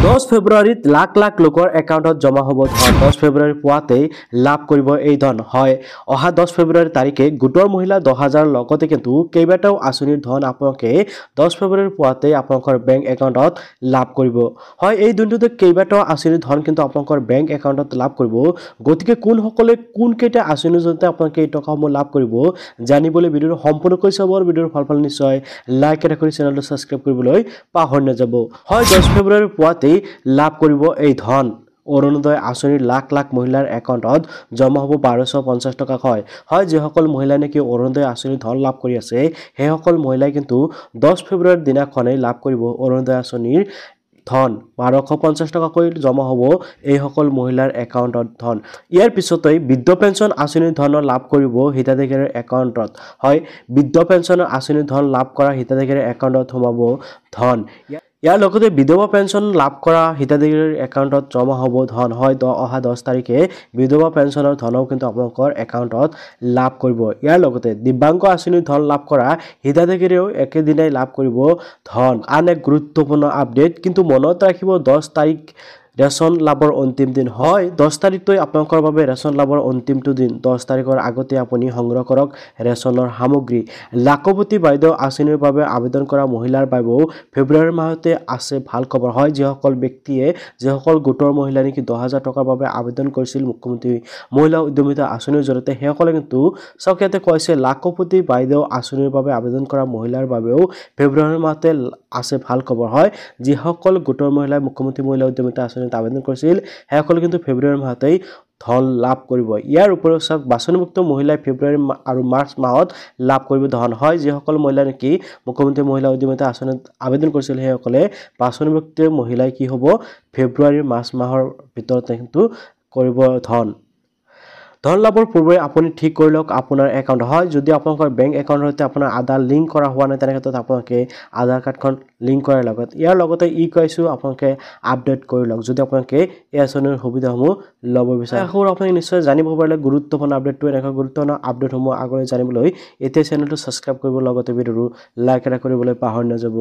10 ফেব্ৰুৱাৰীত লাখ লাখ লোকৰ একাউণ্টত জমা হ'ব ধন। 10 ফেব্ৰুৱাৰী পুৱাতেই লাভ কৰিব এই ধন। হয়, অহা 10 ফেব্ৰুৱাৰী তাৰিখে গোটৰ মহিলা 10,000 লগতে কিন্তু কেইবাটাও আঁচনিৰ ধন আপোনালোকে 10 ফেব্ৰুৱাৰী পুৱাতেই আপোনালোকৰ বেংক একাউণ্টত লাভ কৰিব। হয়, এই দিনটোতে কেইবাটাও আঁচনিৰ ধন কিন্তু আপোনালোকৰ বেংক একাউণ্টত লাভ কৰিব। গতিকে কোনসকলে কোনকেইটা আঁচনিৰ জৰিয়তে আপোনালোকে এই টকাসমূহ লাভ কৰিব জানিবলৈ ভিডিঅ'টো সম্পূৰ্ণকৈ চাব আৰু ভিডিঅ'ৰ ফল নিশ্চয় লাইক এটা কৰি চেনেলটো ছাবস্ক্ৰাইব কৰিবলৈ পাহৰি নাযাব। হয়, 10 ফেব্ৰুৱাৰী পুৱাতেই লাভ কৰিব এই ধন। অৰুণোদয় আঁচনিৰ লাখ লাখ মহিলাৰ একাউণ্টত জমা হ'ব 1250 টকা। হয়, যিসকল মহিলাই নেকি অৰুণোদয় আঁচনিৰ ধন লাভ কৰি আছে সেইসকল মহিলাই কিন্তু 10 ফেব্ৰুৱাৰীৰ দিনাখনেই লাভ কৰিব অৰুণোদয় আঁচনিৰ ধন। 1250 টকাকৈ জমা হ'ব এইসকল মহিলাৰ একাউণ্টত ধন। ইয়াৰ পিছতেই বৃদ্ধ পেঞ্চন আঁচনিৰ ধন লাভ কৰিব হিতাধিকাৰীৰ একাউণ্টত। হয়, বৃদ্ধ পেঞ্চনৰ আঁচনিৰ ধন লাভ কৰা হিতাধিকাৰীৰ একাউণ্টত সোমাব ধন। ইয়াৰ লগতে বিধৱা পেঞ্চন লাভ কৰা হিতাধিকাৰীৰ একাউণ্টত জমা হ'ব ধন। হয়, অহা 10 তাৰিখে বিধৱা পেঞ্চনৰ ধনও কিন্তু আপোনালোকৰ একাউণ্টত লাভ কৰিব। ইয়াৰ লগতে দিব্যাংগ আঁচনিৰ ধন লাভ কৰা হিতাধিকাৰীয়েও একেদিনাই লাভ কৰিব ধন। আন এক গুৰুত্বপূৰ্ণ আপডেট, কিন্তু মনত ৰাখিব 10 তাৰিখ ৰেচন লাভৰ অন্তিম দিন। হয়, 10 তাৰিখটোৱে আপোনালোকৰ বাবে ৰেচন লাভৰ অন্তিমটো দিন। 10 তাৰিখৰ আগতে আপুনি সংগ্ৰহ কৰক ৰেচনৰ সামগ্ৰী। লাখপতি বাইদেউ আঁচনিৰ বাবে আবেদন কৰা মহিলাৰ বাবেও ফেব্ৰুৱাৰী মাহতে আছে ভাল খবৰ। হয়, যিসকল গোটৰ মহিলা নেকি 10,000 টকাৰ বাবে আবেদন কৰিছিল মুখ্যমন্ত্ৰী মহিলা উদ্যমিতা আঁচনিৰ জৰিয়তে সেইসকলে কিন্তু চাওক ইয়াতে কৈছে লাখপতি বাইদেউ আঁচনিৰ বাবে আবেদন কৰা মহিলাৰ বাবেও ফেব্ৰুৱাৰী মাহতে আছে ভাল খবৰ। হয়, যিসকল গোটৰ মহিলাই মুখ্যমন্ত্ৰী মহিলা উদ্যমিতা আঁচনিত আবেদন কৰিছিল সেইসকলে কিন্তু ফেব্ৰুৱাৰী মাহতেই ধন লাভ কৰিব। ইয়াৰ উপৰিও চাওক বাছনিভুক্ত মহিলাই ফেব্ৰুৱাৰী আৰু মাৰ্চ মাহত লাভ কৰিব ধন। হয়, যিসকল মহিলা নেকি মুখ্যমন্ত্ৰী মহিলা উদ্যমিতা আঁচনিত আবেদন কৰিছিল সেইসকলে বাছনিভুক্ত মহিলাই কি হ'ব ফেব্ৰুৱাৰী মাৰ্চ মাহৰ ভিতৰতে কিন্তু কৰিব ধন লাভৰ পূৰ্বে আপুনি ঠিক কৰি লওক আপোনাৰ একাউণ্ট। হয়, যদি আপোনালোকৰ বেংক একাউণ্টৰ সৈতে আপোনাৰ আধাৰ লিংক কৰা হোৱা নাই তেনে ক্ষেত্ৰত আপোনালোকে আধাৰ কাৰ্ডখন লিংক কৰাৰ ইয়াৰ লগতে কৈছোঁ আপোনালোকে আপডেট কৰি লওক যদি আপোনালোকে এই আঁচনিৰ সুবিধাসমূহ ল'ব বিচাৰে। আপোনালোকে নিশ্চয় জানিব পাৰিলে গুৰুত্বপূৰ্ণ আপডেটটো। এনেকুৱা গুৰুত্বপূৰ্ণ আপডেটসমূহ আগলৈ জানিবলৈ এতিয়া চেনেলটো ছাবস্ক্ৰাইব কৰিব লগতে ভিডিঅ'টো লাইক এটা কৰিবলৈ পাহৰি নাযাব।